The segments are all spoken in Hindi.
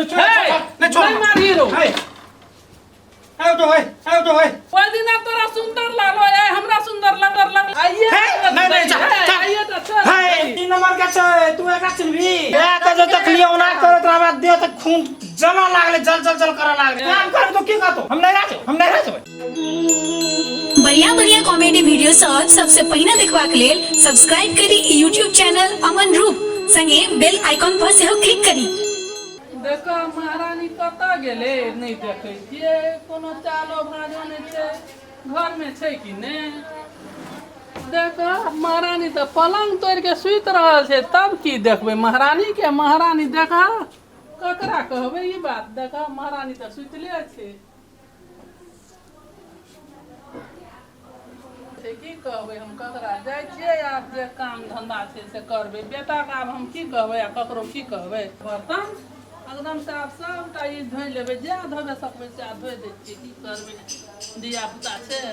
नहीं मारिए रो आओ तो है ओए दिन तोरा सुंदर लागलो है हमरा सुंदर लग आइए नहीं आइए तो चल है 3 नंबर का छै तू एका चिन्हबी एक जो तक लियो ना करत रहबा दे त खून जमा लागले जल करे लागले काम कर तो की कहतो हम नहीं रहबै बढ़िया बढ़िया कॉमेडी वीडियो सबसे पहले देखवा के लेल सब्सक्राइब करी YouTube चैनल अमन रूप संगे बेल आइकन पर सेहो क्लिक करी। देखो महारानी कत गेले नहीं देखे छिए कोनो चालो भाजो नहीं छै घर में छै कि ने देखो महारानी तो पलंग तोड़ के सुत रहल छै तब की देखबे महारानी के महारानी देखा ककरा कहबे ई बात देखा महारानी तो सुतले छै की कहबे हम ककरा जाय छिए आब जे काम धंधा छै से करबे बेटा के आब हम की कहबे आ ककरो की कहबे बर्तन एकदम साफ सबटा ई धोइ लेबै जे धोबे सकबै से धोइ दै छियै की करबै धिया पुता छै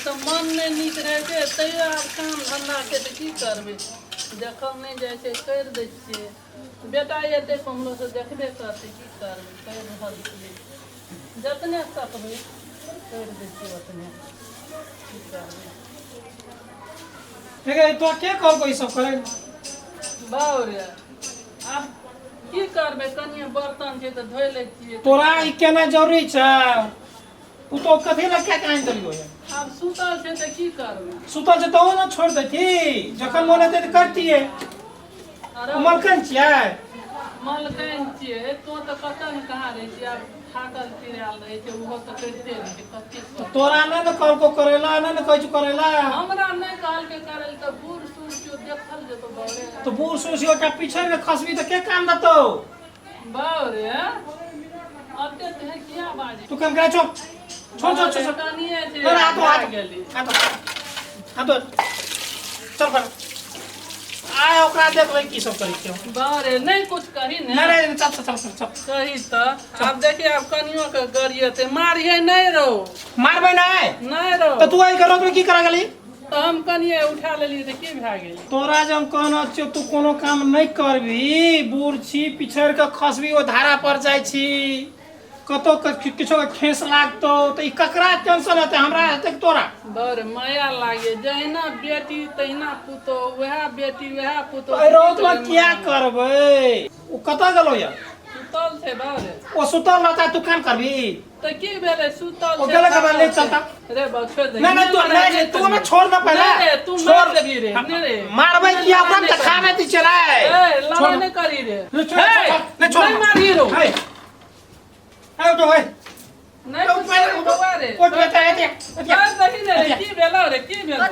तो मन नहीं नीक रहे छै तैयो आब काम धंधा छै तऽ की करबै देखल नहीं जाइ छै करि दै छियै बेटा एतै कमलो से देखबे करतै की करबै करि रहल छियै जतने सकबै करि दै छियै ओतने की करबै ठीक है तो के कहलको ई सब करे बाउरे आब की करबै कनिए बर्तन छै तऽ धोइ लै छियै तोरा ई केना जरूरी छै उ तो कथि ला क्या काहे करियो आब सुतल छै तऽ की करबै सुतल छै तो ना छोड़ देती जखन मन हेतै त करतिए अरे मलकन छियै मलकन छियै तो तऽ कतऽ न कहाँ रहै छियै आब थाकल चिड़ायल रहै छै ओहो तऽ करिते रहै छै कते तोरा नहीं न कहलको करेला नहीं न कहै छै करेला हमरा नहीं कहलकै करल तऽ बूढ़ सूढ़ जो देखल जेतो बाउरे तो बूढ़ सुसी ओटा पीछे में खसबी त के काम देतो बाउरे अते ते किया बाजे तू काम करे छोड़ कनिए छै अरे हाथ गेली हाथ चल कर आय ओकरा देख ले की सब करी के बाउरे नहीं कुछ कही ने नहीं चल कही तऽ आब देखिए आब कनियो के गरिएते मारिए नहीं रो मारबे नहीं रो तो तू आई करो तो की करा गेली तो हम कनिए उठा लेली तऽ की भए गेल तोरा जब कहना छ तू कोनो काम नहीं करबी बूढ़ छी पिछड़ के खसबी ओ धारा पर जाय छी कतो किछो के ठेस लागतो तो ई ककरा टेंशन हेते हमरा हेते तोरा बड़ माया लागे जहिना बेटी तहिना पुतो वह बेटी वह पुतो ए रोत में क्या करबे ओ कत गेलो या सुतल छै बारे ओ सुतल रहता तू काम करबी तो की भेले सुतल ओ गेले के बाद ले चलता रे बा छोड़ दे नहीं तू ना छोड़ ना पहले रे तू मार देबी रे नहीं रे मारबे किया अपन त खाने दी चला ए लड़ाई नहीं करी रे छोड़ नहीं मारी रो आओ तो है नहीं कुछ रे कोट बेटा है यार देखी रे की भेला रे की भेला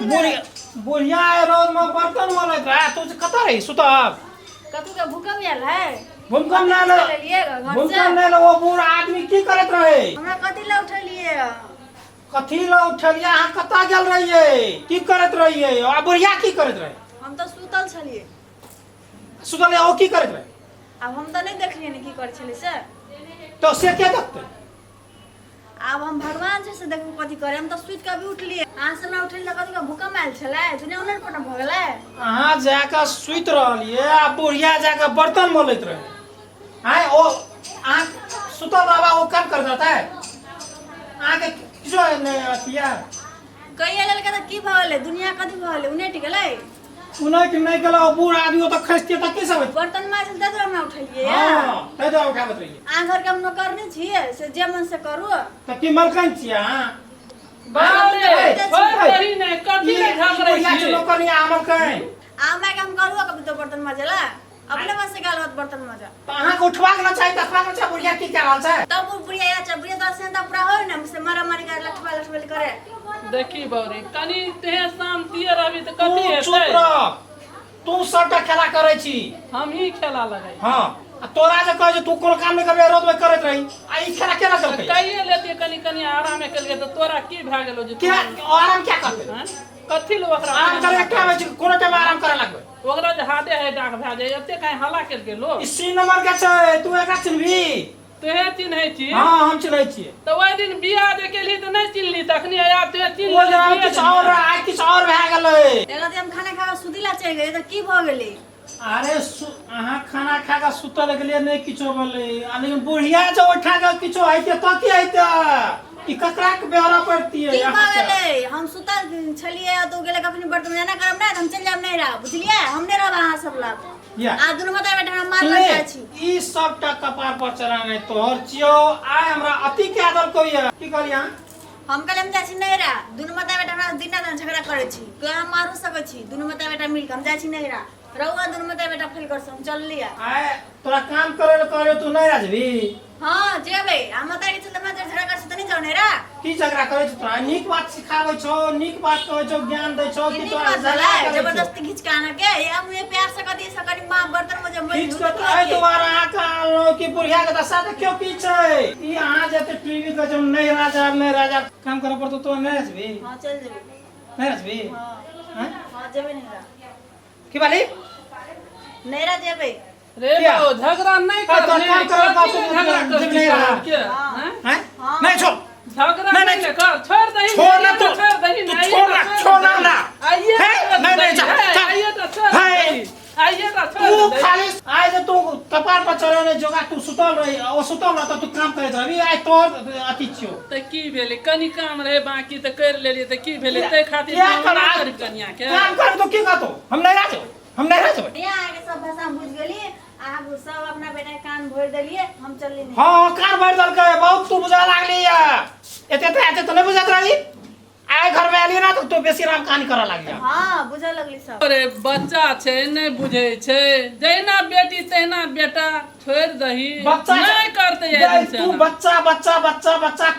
बुढ़िया रोज में बर्तन वाला रहा तू कत रही सुतब कतु का भूकंप आयल है भूकंप ना ले भूकंप ना ले वो बूढ़ आदमी की करत रहे हमरा कथि ला उठलिए कथी ला उठलिया हां कत गेल रहिए की करत रहिए आ बुढ़िया की करत रहे हम तो सुतल छलिए सुतल ओ की करत रहे अब हम तो नहीं देखलिए ने की कर छले से तो से क्या देखते अब हम भगवान से देखू कथि करे हम तो सुत के भी उठलिए आहां से ना उठलिए कथि का भूकंप आयल छले दुनिया उनर पटा भ गेलै अहाँ जाके सुत रहलिए आ बुढ़िया जाके बर्तन मोलैत रहे हां ओ आ सुतल रहबा वो काम कर देता है आके किछो नहीं अथिया कहिए लेल के की भ गेलै दुनिया कथि भ गेलै उनेट गेलै उन्हें कि नहीं गला बूढ़ आदमी तो खसते त की सब बर्तन माज दे दो हमरा उठलिए हां दे दो उठा बत रही आ घर के हम नौकर नहीं छिए से जे मन से करू त की मलकन छिया बाले छोड़ दही नहीं कथी ले झगड़ै छी नौकर नहीं आमल कहीं आ मैं के हम करू कभी तो बर्तन माजेला अपने मन से गाल बर्तन माजा तो अहाँ को उठवा के चाहिए देखवा के चाहिए बुढ़िया की क्या हाल छै तब वो बुढ़िया या च बुढ़िया तो से त पूरा हो ना मुझसे मारा मारी कर लठबल करे देखी बौरी कनी ते शांति रहबी त कथी तू हेतै चुप रह तू सबटा खेला करे छी हम ही खेला लगाई हां तोरा जे कहे तू कोनो काम नहीं करबे रोज में करत रही आ ई खेला केना करते कहिए लेती कनी आराम में केलके त तोरा की भए गेलो जे क्या आराम क्या करते हैं कथी लो ओकरा आराम करे एकटा में कोनो टाइम आराम करे लगबे ओकरा जे हाथे है डाक भए जाय एते काहे हल्ला केलके लो इसी नंबर के छै तू एकरा चिन्हबी तेहे चिन्है छी हां हम चिन्है छी त ओइ दिन बियाह जे केली त नहीं चिन्हली तखनी आब ते चिन्ह ओ जरा किछ और भए गेलै एगो हम खाना खावा सुदिला चल गए त की भ गेलै अरे अहाँ खाना खा के सुतल के लिए नहीं किछो बोले लेकिन बुढ़िया जो उठा के किछो आइते तो की आइते ई ककरा के बेहरा पड़ती है की भऽ गेलै हम सुतल छलिए तो गेले कखनी बर्तन ना करब ना हम चल जाब नहीं रह बुझलिए हम नहीं रहब अहाँ सब लग आ दुनू माता बेटा हम मार लग जाइ छी ई सबटा कपार पर चढ़ाने तोहर छियो आइ हमरा अति के आदर करिया की करिया हम कलम जाइ छी नहीं रह दुनू माता बेटा हमरा दिन रात झगड़ा करे छी तो हम मारू सकै छी दुनू माता बेटा मिल के हम जाइ छी नहीं रह रहुआ दुनू माता बेटा फेल कर हम चल लिया आइ तोरा काम करे तू नहीं राजबी हां जेबे हम माता के चलते माता झगड़ा कर त नहीं जाऊ नहीं रह की झगड़ा करे छ तोरा नीक बात सिखाबै छौ नीक बात कहै छौ ज्ञान दै छौ कि तोरा जबरदस्ती खींच के आना के या मुझे प्यार से कदी सकनी मां बर्तन में जब खींच के तो आइ दोबारा आका कि बुढ़िया के दशा त क्यों की छै ई अहाँ जते टीवी के जो नहीं राजा काम करे पड़तो तो नहीं राजबी हां चल जेबे नहीं राजबी हां हां जेबे नहीं रह की बाली नहीं रह जेबे रे बाबू झगड़ा नहीं कर काम कर जब नहीं रहा हैं नहीं छोड़ झगड़ा नहीं कर छोड़ दही छोड़ ना तू छोड़ दही नहीं छोड़ ना आइए नहीं जा आइए तो छोड़ आइए तो छोड़ तू खाली आइ जे तू कपार पर चढ़ने जोगा तू सुतल रही ओ सुतल रह त तू काम करत रही आइ तोर अति छियो त की भेले कनी काम रहे बाकी त कर लेलिए त की भेले ते खातिर कर कन्या के काम कर तो की कहतो हम नहीं राजो यहाँ आके सब भाषा बुझ गेली आब सब अपना बेटा कान भर देलिए हम चलली नहीं हां कान भर दल के बहुत तू बुझा लागली या एते तो नहीं बुझात रही आइ घर में आली ना तो तू बेसी राम कहानी करा लागली हां बुझा लगली सब अरे बच्चा छै नहीं बुझे छै जैना बेटी तैना बेटा छोड़ दही नहीं करते ये तू बच्चा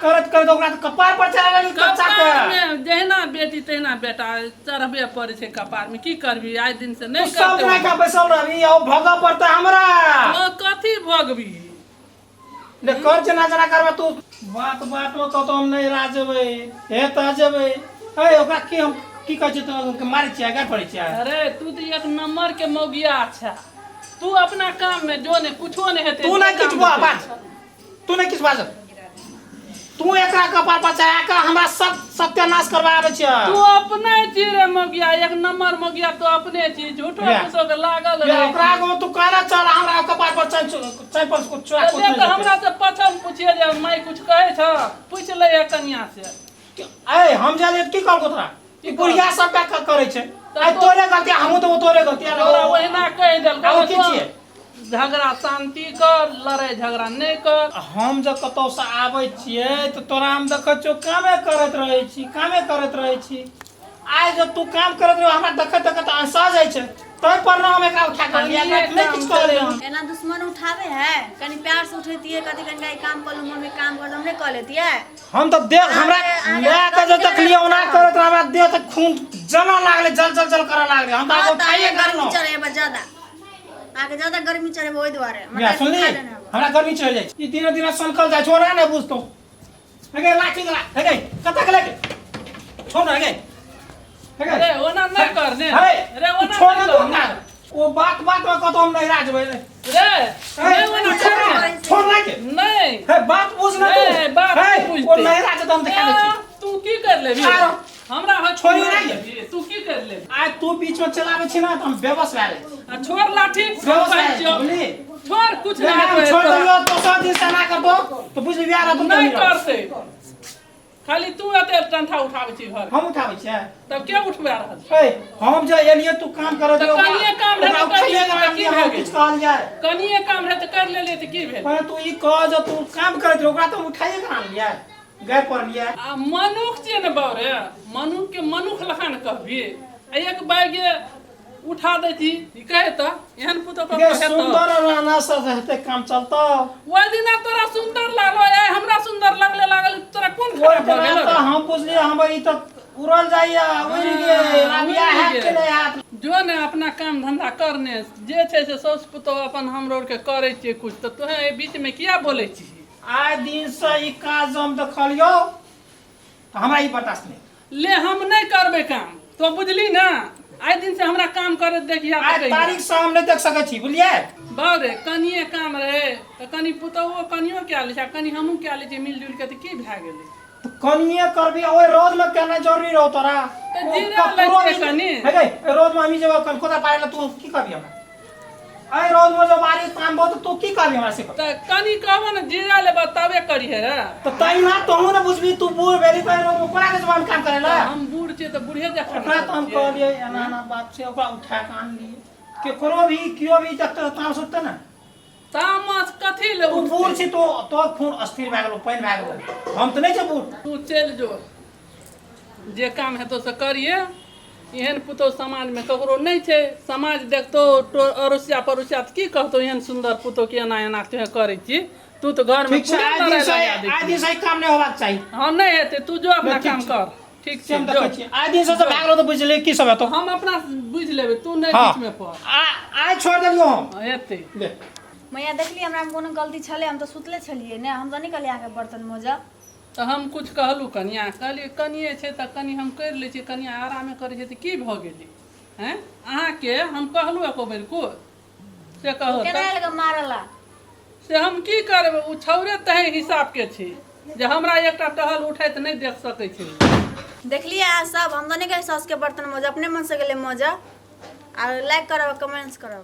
करत ओकरा तो कपार पर चढ़ा लागली बच्चा के में जैना बेटी तैना बेटा चढ़बे पड़े छै कपार में की करबी आइ दिन से नहीं सब करते का बैसल रही ओ भगा पड़ता हमरा ओ कथी भगबी ले कर जना करबा तू बात में तो हम नहीं राजबे हे त जेबे ए ओकरा की हम की कहै छै तो मारै छियै गाय पड़ै छियै अरे तू तो एक नंबर के मौगिया अच्छा तू अपना काम में जो ने कुछो नहीं हेते तू नहीं किछ बात तू नहीं किछ बात तू एकरा कपार पर चढ़ा के हमरा सब सत्यानाश करवाबे छै तू अपने छी रे मौगिया एक नंबर मौगिया तो अपने छी झूठो कुछो के लागल रे ओकरा को तू कहना चल हमरा कपार पर चढ़ पर कुछ चुरा कुछ देख हमरा से पछम पूछिए जे मैं कुछ कहे छ पूछ ले कन्या से ए हम जाने की कर को तोरा ई बुढ़िया सब का करे छै आ तोरे गलती हमहु तो तोरे गलती तोरा ओहिना कह देल आ की छियै झगड़ा शांति कर लड़ाई झगड़ा नहीं कर हम जब कतौ से आबै छियै तो तोरा हम देखै छौ कामे करत रहै छी आइ जब तू काम करत रह हमरा देखत आंसा जाइ छै तोय पर ना हम एकरा उठा कर लिया नहीं कुछ कर ले हम एना दुश्मन उठावे है कनी प्यार से उठेती है कदी कनी काम कर लूं मम्मी काम कर हमने कह लेती है हम तो देख हमरा ले के जो तक लिया ओना करत हमरा देह त खून जमा लागले जल करे लागले हम तो उठाइए करनो चढ़े बा ज्यादा आगे ज्यादा गर्मी चढ़े ओइ द्वारे मैं सुनली हमरा गर्मी चढ़ जाइ ई दिन सनकल जाइ छोरा ने बुझतो हेगे लाठी गला हेगे कता गले छोड़ हेगे अरे ओना नहीं करने अरे ओना छोड़ ना ओ बात में कतो हम नहीं राजबे रे नहीं ओना छोड़ ना के नहीं हे बात बुझ ना ए बात पूछते ओ नहीं राज हम दिखा दे तू की कर लेबी हमरा हो छोड़ी नहीं तू की कर ले आज तू बीच में चलावे छी ना तो हम बेबस वाले छोड़ लाठी छोड़ कुछ नहीं छोड़ दियो तो सब दिन से ना करबो तो बुझ लिया रे तुम नहीं करते खाली तू एते डंठा उठावे छी घर हम उठावे छी तब के उठबा रहल छै ए हम जे एलिए तू काम कर दियो कनिए काम रहे तो उठाइए ना की हम कुछ कहल जाए कनिए काम रहे तो कर लेले त की भेल पर तू ई कह जो तू काम करत रह ओकरा तो उठाइए ना लिया गए पर लिया आ मनुख जे न बारे मनुख के मनुख लखन कहबी एक बैग उठा दे छी ई कहे त एहन पुतो पर सुंदर रहना से रहते काम चलता ओइ दिना तोरा सुंदर लागलो ए हमरा सुंदर लागल तोरा कोन खराब भ गेल तो हम बुझलिए हम ई तो उड़ल जाइया उड़ गे राबिया है के नहीं हाथ जो ने अपना काम धंधा करने जे छै से सौस पुतो अपन हमरो के करे छी कुछ तो तोहे ए बीच में किया बोले छी आइ दिन से ई काज हम देखलियो तो हमरा ई बर्दाश्त नहीं ले हम नहीं करबे काम तो बुझली ना आइ दिन से हमरा काम करे देखिया आज तारीख से हम नहीं देख सकै छी बुझलिए बारे कनिए काम रहे तो कनी पुतोओ कनियो क्या ले छ कनी हमहु क्या ले छ मिलजुल के त की भ गेलै तो कनिए करबी ओए रोज में कहना जरूरी रहो तोरा तो जीरा ले कनी हे गई रोज में हमी जब कल कोता पारेला तू की करबी हमरा आई रोज में जो बारी काम बो तो तू की करबी हमरा से त कनी कहबो न जीरा ले बताबे करी है रे। तो तई ना तोहू ना बुझबी तू बूढ़ भेली त रोज ओकरा के जवान काम करेला हम बूढ़ छियै त बूढ़े जखन ओकरा तो हम कहलिए एना बात से ओकरा उठा के आन लिए केकरो भी कियो भी जब तक ताम सुतते ना तामस कथी ले तू बूढ़ छी तो तोर खून अस्थिर भए गेलो पैन भए गेलो हम तो नहीं छै बूढ़ तू चल जो जे काम हेतौ से करिए। एहन पुतौ समाज में ककरो नहीं छै। समाज देखतो अरुसिया परुसिया त की कहतो एहन सुंदर पुतौ के एना एना तुहे करै छी। तू तो घर में ठीक छै आज दिन से काम नहीं होबाक चाहिए। हां नहीं हेतै तू जो अपना काम कर। ठीक छै हम जो देखै छी आज दिन से भाग गेलो तो बुझले की सब हेतौ हम अपना बुझ लेबै तू नहीं हाँ। बीच में पड़ आज छोड़ देलियो हम हेतै। ले मैया देखली हमरा में कोनो गलती छले हम तो सुतले छलिए ने हम तो नहीं कहलिए आके बर्तन मोजा तो हम कुछ कहलू कनिया कहलिए कनिए छै त कनी हम कर लै छी कनिया आरामे करै छै त की भ गेलै हैं अहाँ के हम कहलू एको बेर को से कहो केना लगे मारला से हम की करबै उ छौरे तहे हिसाब के छै जे हमरा एकटा टहल उठैत नहीं देख सकै छै। देखलिए आज सब हम तो नहीं कहे सास के बर्तन मोजा अपने मन से गेले मोजा और लाइक करब कमेंट्स करब।